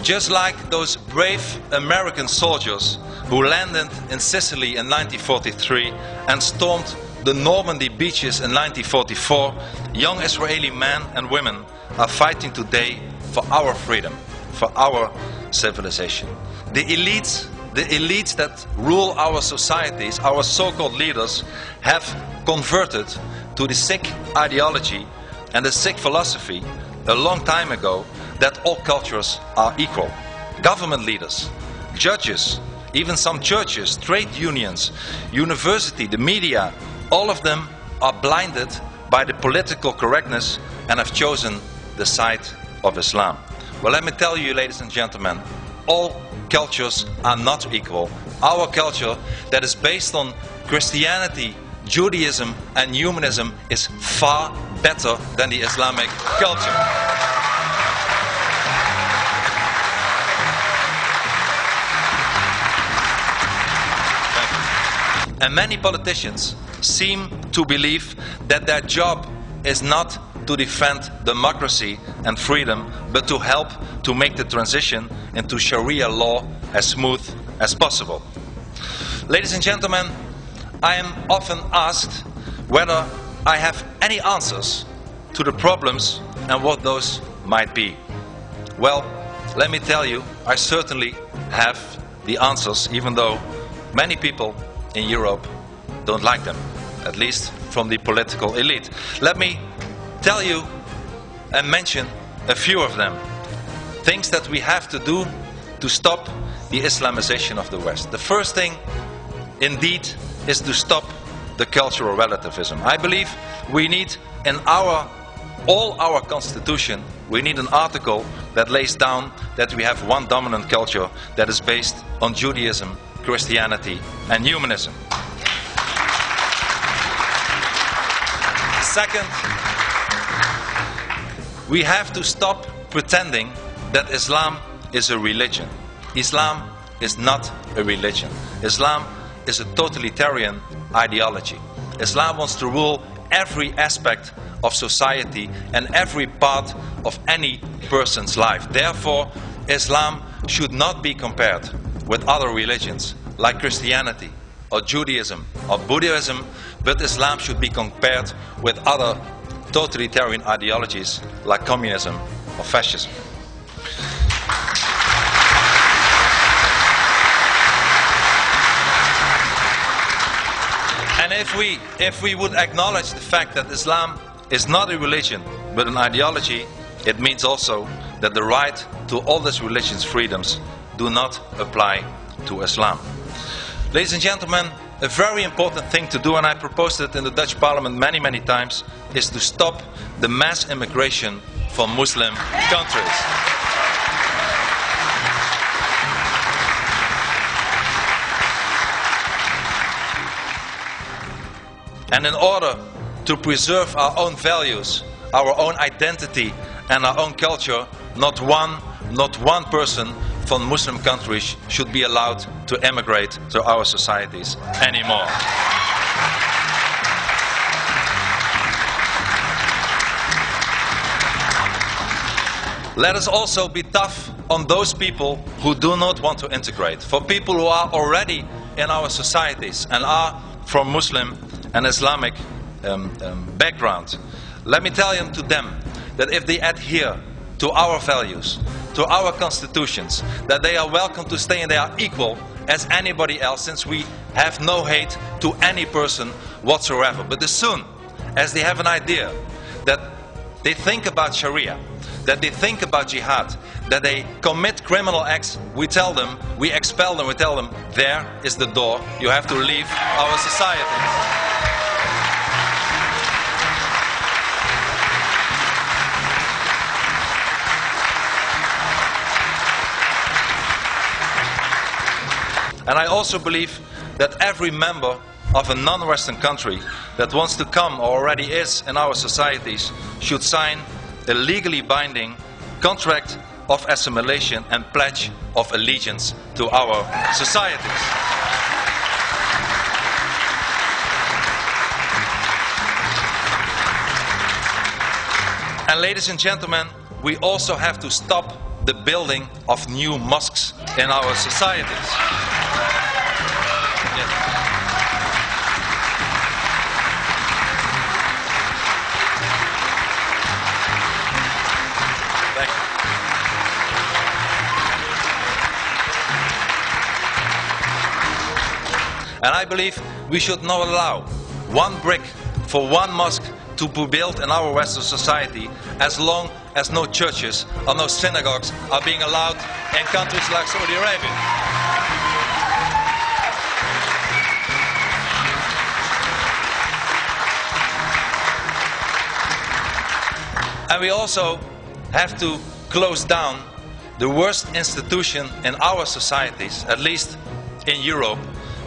Just like those brave American soldiers who landed in Sicily in 1943 and stormed the Normandy beaches in 1944, young Israeli men and women are fighting today for our freedom, for our civilization. The elites that rule our societies, our so-called leaders, have converted to the sick ideology and the sick philosophy a long time ago that all cultures are equal. Government leaders, judges, even some churches, trade unions, university, the media, all of them are blinded by the political correctness and have chosen the side of Islam. Well, let me tell you, ladies and gentlemen, all cultures are not equal. Our culture that is based on Christianity, Judaism and humanism is far better than the Islamic culture. And many politicians seem to believe that their job is not to defend democracy and freedom, but to help to make the transition into Sharia law as smooth as possible. Ladies and gentlemen, I am often asked whether I have any answers to the problems and what those might be. Well, let me tell you, I certainly have the answers, even though many people in Europe don't like them, at least from the political elite. Let me tell you and mention a few of them. Things that we have to do to stop the Islamization of the West. The first thing, indeed, is to stop the cultural relativism. I believe we need in all our constitution, we need an article that lays down that we have one dominant culture that is based on Judaism, Christianity and humanism. Second, we have to stop pretending that Islam is a religion. Islam is not a religion. Islam is a totalitarian ideology. Islam wants to rule every aspect of society and every part of any person's life. Therefore, Islam should not be compared with other religions like Christianity or Judaism or Buddhism, but Islam should be compared with other totalitarian ideologies like communism or fascism. And if we would acknowledge the fact that Islam is not a religion but an ideology, it means also that the right to all these religious freedoms do not apply to Islam. Ladies and gentlemen, a very important thing to do, and I proposed it in the Dutch parliament many times, is to stop the mass immigration from Muslim countries. And in order to preserve our own values, our own identity and our own culture, not one person from Muslim countries should be allowed to emigrate to our societies anymore. Let us also be tough on those people who do not want to integrate. For people who are already in our societies and are from Muslim and Islamic background, let me tell to them that if they adhere to our values, to our constitutions, that they are welcome to stay and they are equal as anybody else, since we have no hate to any person whatsoever. But as soon as they have an idea that they think about Sharia, that they think about jihad, that they commit criminal acts, we tell them, we expel them, we tell them, there is the door, you have to leave our society. And I also believe that every member of a non-Western country that wants to come or already is in our societies should sign a legally binding contract of assimilation and pledge of allegiance to our societies. And ladies and gentlemen, we also have to stop the building of new mosques in our societies. Yes. Thank you. And I believe we should not allow one brick for one mosque to be built in our Western society as long as no churches or no synagogues are being allowed in countries like Saudi Arabia. And we also have to close down the worst institution in our societies, at least in Europe,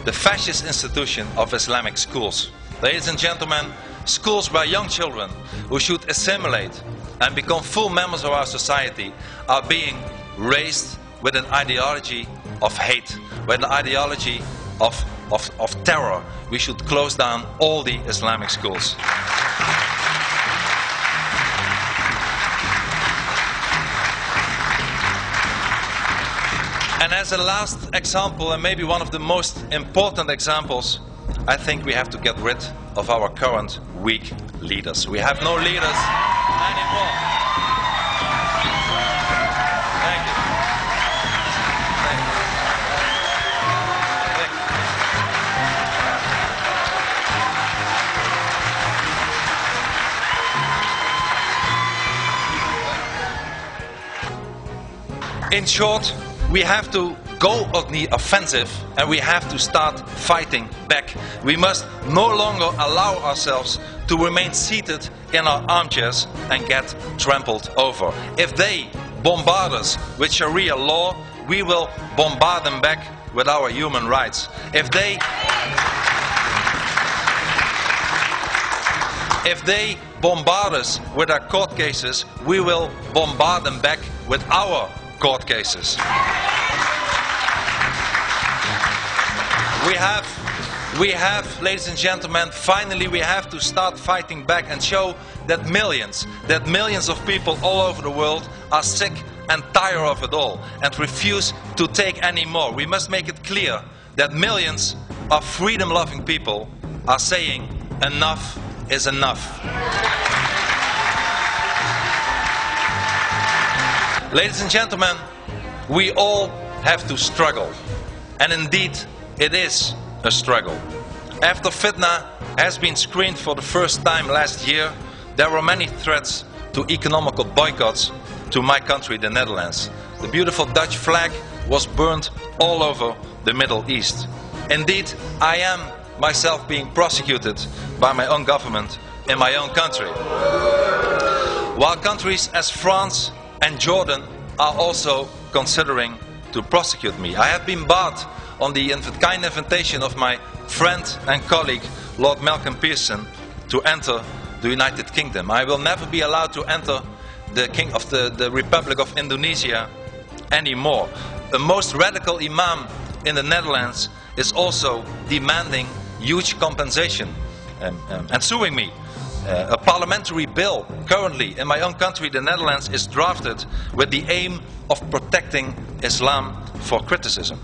the fascist institution of Islamic schools. Ladies and gentlemen, schools where young children who should assimilate and become full members of our society are being raised with an ideology of hate, with an ideology of terror. We should close down all the Islamic schools. And as a last example, and maybe one of the most important examples, I think we have to get rid of our current weak leaders. We have no leaders anymore. Thank you. Thank you. Thank you. In short, we have to go on the offensive and we have to start fighting back. We must no longer allow ourselves to remain seated in our armchairs and get trampled over. If they bombard us with Sharia law, we will bombard them back with our human rights. If they bombard us with our court cases, we will bombard them back with our court cases. We have, ladies and gentlemen, finally we have to start fighting back and show that millions of people all over the world are sick and tired of it all and refuse to take any more. We must make it clear that millions of freedom-loving people are saying enough is enough. Ladies and gentlemen, we all have to struggle, and indeed it is a struggle. After fitna has been screened for the first time last year, there were many threats to economical boycotts to my country, the Netherlands. The beautiful Dutch flag was burned all over the Middle East. Indeed, I am myself being prosecuted by my own government in my own country. While countries as France and Jordan are also considering to prosecute me. I have been barred on the kind invitation of my friend and colleague Lord Malcolm Pearson to enter the United Kingdom. I will never be allowed to enter the Republic of Indonesia anymore. The most radical imam in the Netherlands is also demanding huge compensation and suing me. A parliamentary bill currently in my own country, the Netherlands, is drafted with the aim of protecting Islam for criticism.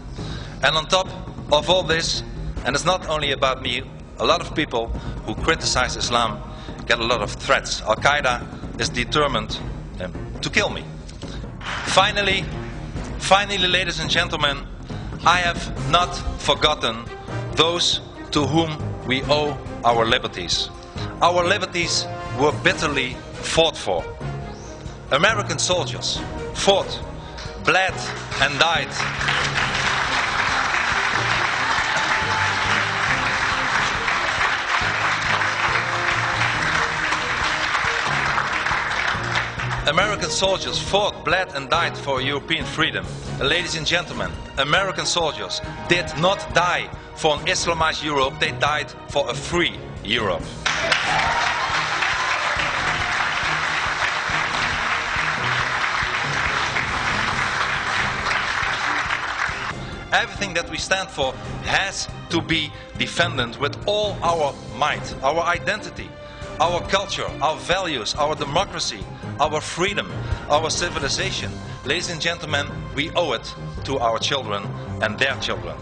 And on top of all this, and it's not only about me, a lot of people who criticize Islam get a lot of threats. Al-Qaeda is determined to kill me. Finally, ladies and gentlemen, I have not forgotten those to whom we owe our liberties. Our liberties were bitterly fought for. American soldiers fought, bled and died. American soldiers fought, bled and died for European freedom. Ladies and gentlemen, American soldiers did not die for an Islamized Europe, they died for a free Europe. Everything that we stand for has to be defended with all our might, our identity, our culture, our values, our democracy, our freedom, our civilization. Ladies and gentlemen, we owe it to our children and their children.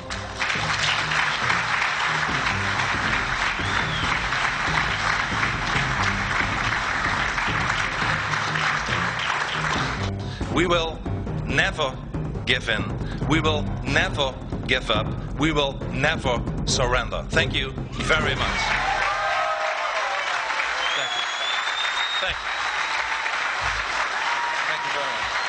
We will never give in. We will never give up. We will never surrender. Thank you very much. Thank you. Thank you. Thank you very much.